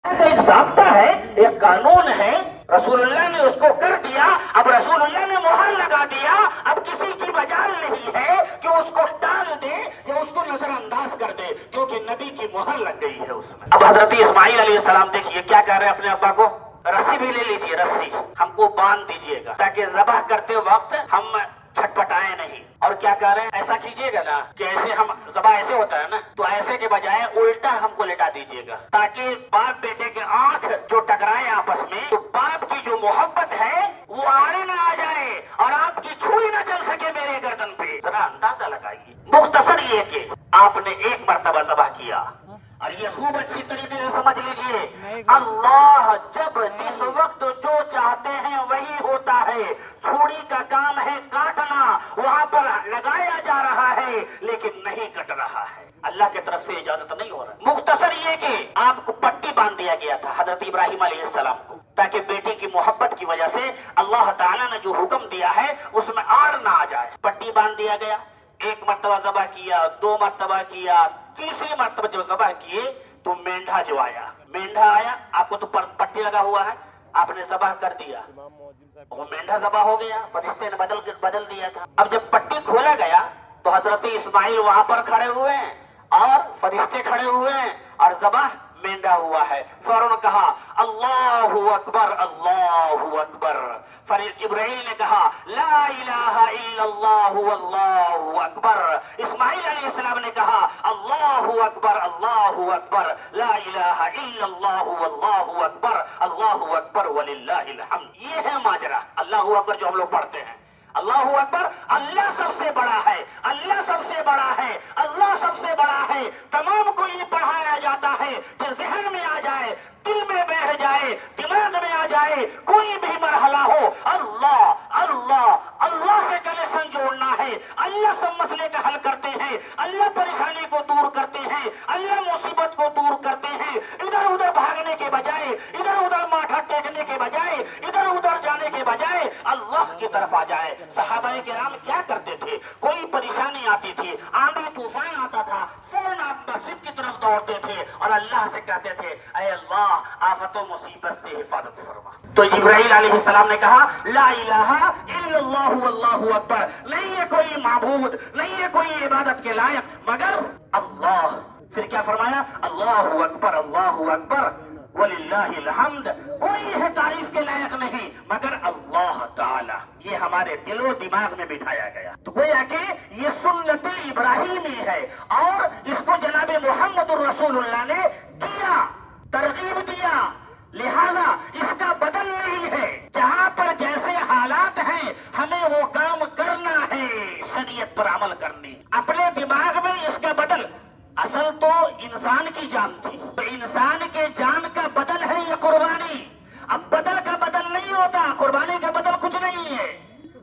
تو ایک ضابطہ ہے، ایک قانون ہے، رسول اللہ نے اس کو کر دیا، اب رسول اللہ نے مہر لگا دیا، اب کسی کی مجال نہیں ہے کہ اس کو ٹال دے یا اس کو نظر انداز کر دے، کیونکہ نبی کی مہر لگ گئی ہے اس میں۔ اب حضرت اسماعیل علیہ السلام دیکھیے کیا کہہ رہے ہیں اپنے ابا کو، رسی بھی لے لیجیے، رسی ہم کو باندھ دیجیے گا تاکہ ذبح کرتے وقت ہم چھٹپٹائیں نہیں۔ اور کیا کہہ رہے ہیں، ایسا کیجیے گا نا کہ ایسے ہم ذبح ایسے ہوتا ہے نا، تو ایسے کے بجائے الٹا ہم کو لٹا دیجیے گا تاکہ باپ بیٹے کے آنکھ جو ٹکرائے آپس میں، تو باپ کی جو محبت ہے وہ آڑے نہ آ جائے اور آپ کی چھری نہ چل سکے میرے گردن پہ۔ ذرا اندازہ لگائیے، مختصر یہ کہ آپ نے ایک مرتبہ ذبح کیا، اور یہ خوب اچھی طریقے سے سمجھ لیجیے، اللہ جب جس وقت جو چاہتے ہیں وہی ہوتا ہے۔ چھری کا کام ہے کاٹنا، وہاں پر لگایا جا رہا ہے لیکن نہیں کٹ رہا ہے، اللہ کی طرف سے اجازت نہیں ہو رہا۔ مختصر یہ کہ آپ کو پٹی باندھ دیا گیا تھا حضرت ابراہیم علیہ السلام کو، تاکہ بیٹی کی محبت کی وجہ سے اللہ تعالیٰ نے جو حکم دیا ہے اس میں آڑ نہ آ جائے۔ پٹی باندھ دیا گیا، ایک مرتبہ ذبح کیا، دو مرتبہ کیا، تیسری مرتبہ جب ذبح کیے تو مینڈھا جو آیا، مینڈھا آیا، آپ کو تو پٹی لگا ہوا ہے، آپ نے ذبح کر دیا، وہ مینڈھا ذبح ہو گیا، فرشتے نے بدل دیا تھا۔ اب جب پٹی کھولا گیا تو حضرت اسماعیل وہاں پر کھڑے ہوئے ہیں اور فرشتے کھڑے ہوئے ہیں اور ذبح مینڈھا ہوا ہے۔ فوراً کہا اللہ اکبر اللہ اکبر، جبرائیل نے کہا لا الہ الا اللہ واللہ اکبر، اسماعیل علیہ السلام نے کہا اللہ اکبر لا الہ الا اللہ واللہ اکبر اللہ اکبر وللہ الحمد۔ یہ ہے ماجرا، اللہ اکبر جو ہم لوگ پڑھتے ہیں، اللہ اکبر، اللہ سب سے بڑا ہے، اللہ سب سے بڑا ہے، اللہ سب سے بڑا ہے۔ تمام کو یہ پڑھایا جاتا ہے کہ ذہن میں آ جائے، دل میں بیٹھ جائے، دماغ میں آ جائے، کوئی بھی مرحلہ ہو، اللہ اللہ اللہ سے کنیکشن جوڑنا ہے۔ اللہ سب مسئلے کا حل کرتے ہیں، اللہ پریشانی کو دور کرتے ہیں، اللہ مصیبت کو دور کرتے ہیں۔ ادھر ادھر بھاگنے کے بجائے، ادھر ادھر ماتھا ٹیکنے کے بجائے، ادھر ادھر جانے کے بجائے اللہ کی طرف آ جائے۔ صحابہ کرام کیا کرتے تھے، کوئی پریشانی آتی تھی، آندھی طوفان آتا تھا، فوراً آپ مسجد کی طرف دوڑتے تھے اور اللہ سے کہتے تھے اے اللہ آفت و مصیبت سے حفاظت فرما۔ تو جبرائیل علیہ السلام نے کہا لا الہ الا اللہ واللہ اکبر، نہیں ہے کوئی معبود، نہیں ہے کوئی عبادت کے لائق مگر اللہ۔ پھر کیا فرمایا، اللہ اکبر وللہ الحمد، کوئی ہے تعریف کے لائق نہیں مگر اللہ تعالی۔ یہ ہمارے دل و دماغ میں بٹھایا گیا، تو گویا کہ یہ سنت ابراہیمی ہے اور اس کو جناب محمد الرسول اللہ نے کیا، ترغیب دیا، لہذا اس کا بدل نہیں ہے۔ جہاں پر جیسے حالات ہیں ہمیں وہ کام کرنا ہے، شریعت پر عمل کرنی، اپنے دماغ میں اس کا بدل۔ اصل تو انسان کی جان تھی، تو انسان کے جان کا بدل ہے یہ قربانی۔ اب بدل کا بدل نہیں ہوتا، قربانی کا بدل کچھ نہیں ہے۔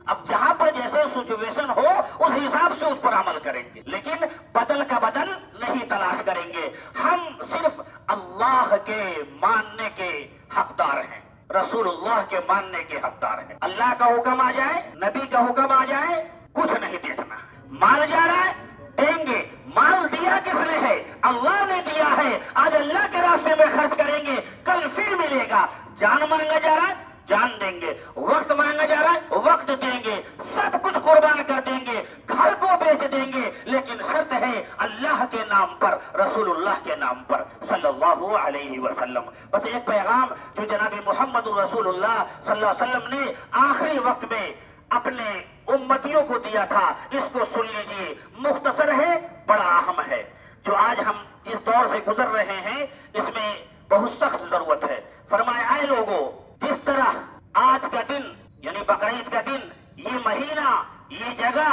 اب جہاں پر جیسے سچویشن ہو اس حساب سے اس پر عمل کریں گے، لیکن بدل کا بدل نہیں تلاش کریں گے۔ ہم صرف اللہ کے ماننے کے حقدار ہیں، رسول اللہ کے ماننے کے حقدار ہیں۔ اللہ کا حکم آ جائے، نبی کا حکم آ جائے، کچھ نہیں دیکھنا۔ مال جا رہا ہے دیں گے، مال دیا کس نے ہے، اللہ نے دیا ہے، آج اللہ کے راستے میں خرچ کریں گے، کل پھر ملے گا۔ جان مانگا جا رہا ہے جان دیں گے، وقت مانگا جا رہا ہے وقت دیں گے، سب کچھ قربان کر دیں گے، گھر کو بیچ دیں گے، لیکن شرط ہے اللہ کے نام پر، رسول اللہ کے نام پر صلی اللہ علیہ وسلم۔ بس ایک پیغام جو جناب محمد رسول اللہ صلی اللہ علیہ وسلم نے آخری وقت میں اپنے امتیوں کو دیا تھا، اس کو سن لیجیے، مختصر ہے، بڑا اہم ہے۔ جو آج ہم جس دور سے گزر رہے ہیں اس میں بہت سخت ضرورت ہے۔ فرمایا اے لوگوں، جس طرح آج کا دن یعنی بقرعید کا دن، یہ مہینہ، یہ جگہ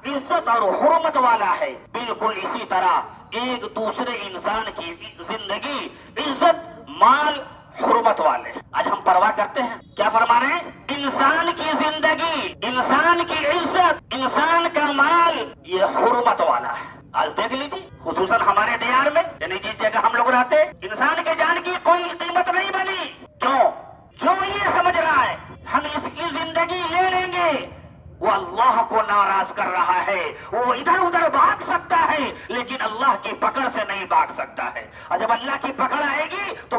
عزت اور حرمت والا ہے، بالکل اسی طرح ایک دوسرے انسان کی زندگی، عزت، مال، حرمت والے۔ آج ہم پرواہ کرتے ہیں، کیا فرما رہے ہیں، انسان کی زندگی، انسان کی عزت، انسان کا مال یہ حرمت والا ہے۔ آج دیکھ لیجیے خصوصاً ہمارے دیار میں یعنی جس جگہ ہم لوگ رہتے، انسان کے جان کی کوئی قیمت نہیں بنی۔ کیوں؟ جو یہ سمجھ رہا ہے ہم اس کی زندگی لے لیں گے، وہ اللہ کو ناراض کر رہا ہے۔ وہ ادھر ادھر بھاگ سکتا ہے لیکن اللہ کی پکڑ سے نہیں بھاگ سکتا ہے، اور جب اللہ کی پکڑ آئے گی تو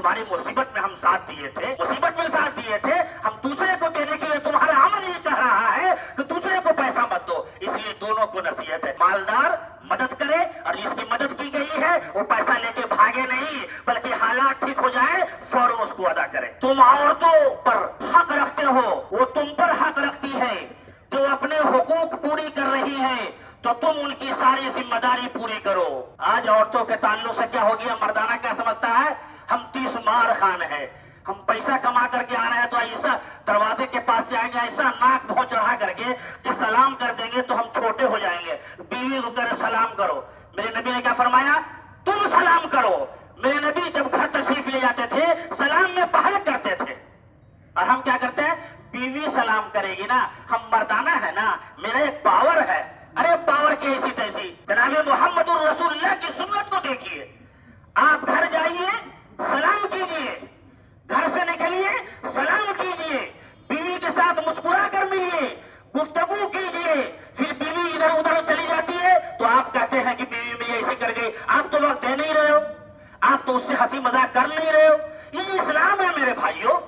تمہاری مصیبت میں ہم ساتھ دیے تھے، مصیبت میں ساتھ دیے تھے، ہم دوسرے کو دینے کے لیے تمہارا عمل یہ کہہ رہا ہے کہ دوسرے کو پیسہ مت دو، اس لیے دونوں کو نصیحت ہے، مالدار مدد کرے اور جس کی مدد کی گئی ہے وہ پیسہ لے کے بھاگے نہیں، بلکہ حالات ٹھیک ہو جائے فوراً اس کو ادا کرے۔ تم عورتوں پر حق رکھتے ہو، وہ تم پر حق رکھتی ہے، جو اپنے حقوق پوری کر رہی ہے تو تم ان کی ساری ذمہ داری پوری کرو۔ آج عورتوں کے تعلق سے کیا ہو گیا، مردانہ کیا سمجھتا ہے، ہم 30 مار خان ہے، ہم پیسہ کما کر کے آ رہے ہیں تو ایسا دروازے کے پاس سے آئیں گے، ایسا ناک منہ چڑھا کر کے کہ سلام کر دیں گے تو ہم چھوٹے ہو جائیں گے۔ بیوی کو کرے سلام کرو، میرے نبی نے کیا فرمایا، تم سلام کرو۔ میرے نبی جب گھر تشریف لے جاتے تھے سلام میں پہل کرتے تھے، اور ہم کیا کرتے ہیں، بیوی سلام کرے گی نا، ہم مردانہ ہے نا، میرا ایک پاور ہے۔ ارے پاور کی ایسی تیسی، جناب محمد الرسول اللہ کی سنت کو دیکھیے، آپ گھر جائیے سلام کیجیے، گھر سے نکلیے سلام کیجیے، بیوی کے ساتھ مسکرا کر ملیے، گفتگو کیجیے، پھر بیوی ادھر ادھر چلی جاتی ہے تو آپ کہتے ہیں کہ بیوی میری ایسی کر گئی، آپ تو وقت دے نہیں رہے ہو، آپ تو اس سے ہنسی مذاق کر نہیں رہے ہو۔ یہ اسلام ہے میرے بھائیوں،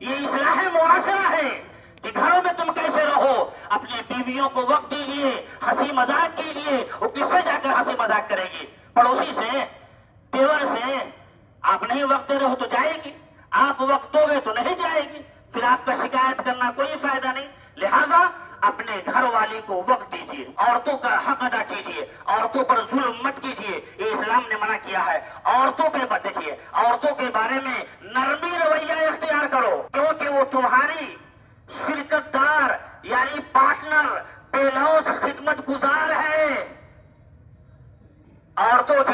یہ اصلاح معاشرہ ہے کہ گھروں میں تم کیسے رہو، اپنی بیویوں کو وقت دیجیے، ہنسی مذاق کیجیے، وہ کس سے جا کر ہنسی مذاق کرے گی، پڑوسی سے، دیور سے۔ آپ نہیں وقت دے رہے ہو تو جائے گی، آپ وقت دو گے تو نہیں جائے گی، پھر آپ کا شکایت کرنا کوئی فائدہ نہیں۔ لہذا اپنے گھر والی کو وقت دیجیے، عورتوں کا حق ادا کیجیے، عورتوں پر ظلم مت کیجیے، یہ اسلام نے منع کیا ہے۔ عورتوں کے بات دیکھیے، عورتوں کے بارے میں نرمی رویہ اختیار کرو، کیونکہ وہ تمہاری شرکت دار یعنی پارٹنر، بے لوث خدمت گزار ہے۔ عورتوں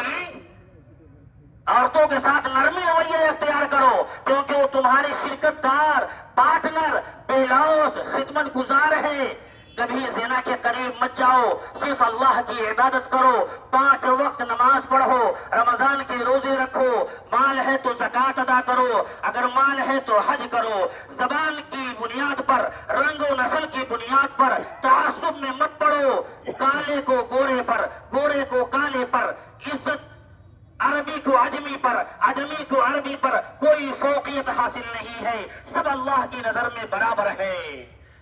کے ساتھ نرمی رویہ اختیار کرو، کیونکہ وہ تمہاری شرکت دار، پارٹنر، بے لوث خدمت گزار ہے۔ کبھی زنا کے قریب مت جاؤ، صرف اللہ کی عبادت کرو، 5 وقت نماز پڑھو، رمضان کے روزے رکھو، مال ہے تو زکوٰۃ ادا کرو، اگر مال ہے تو حج کرو، زبان کی بنیاد پر، رنگ و نسل کی بنیاد پر تعصب میں مت پڑو، کالے کو گورے پر، گورے کو کالے پر، عزت عربی کو عجمی پر، عجمی کو عربی پر کوئی فوقیت حاصل نہیں ہے، سب اللہ کی نظر میں برابر ہے۔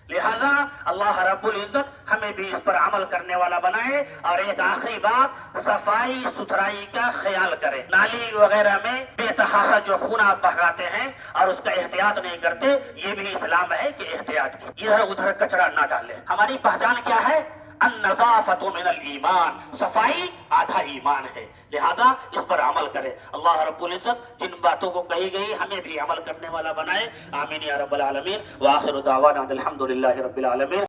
لہذا اللہ رب العزت ہمیں بھی اس پر عمل کرنے والا بنائے۔ اور ایک آخری بات، صفائی ستھرائی کا خیال کرے، نالی وغیرہ میں بے تحاشا جو خون آپ بہاتے ہیں اور اس کا احتیاط نہیں کرتے، یہ بھی اسلام ہے کہ احتیاط کی، ادھر ادھر کچرا نہ ڈالیں۔ ہماری پہچان کیا ہے، النظافت من الایمان، صفائی آدھا ایمان ہے، لہذا اس پر عمل کرے۔ اللہ رب العزت جن باتوں کو کہی گئی ہمیں بھی عمل کرنے والا بنائے، آمین یا رب العالمین۔ وآخر دعوانا الحمدللہ رب العالمین۔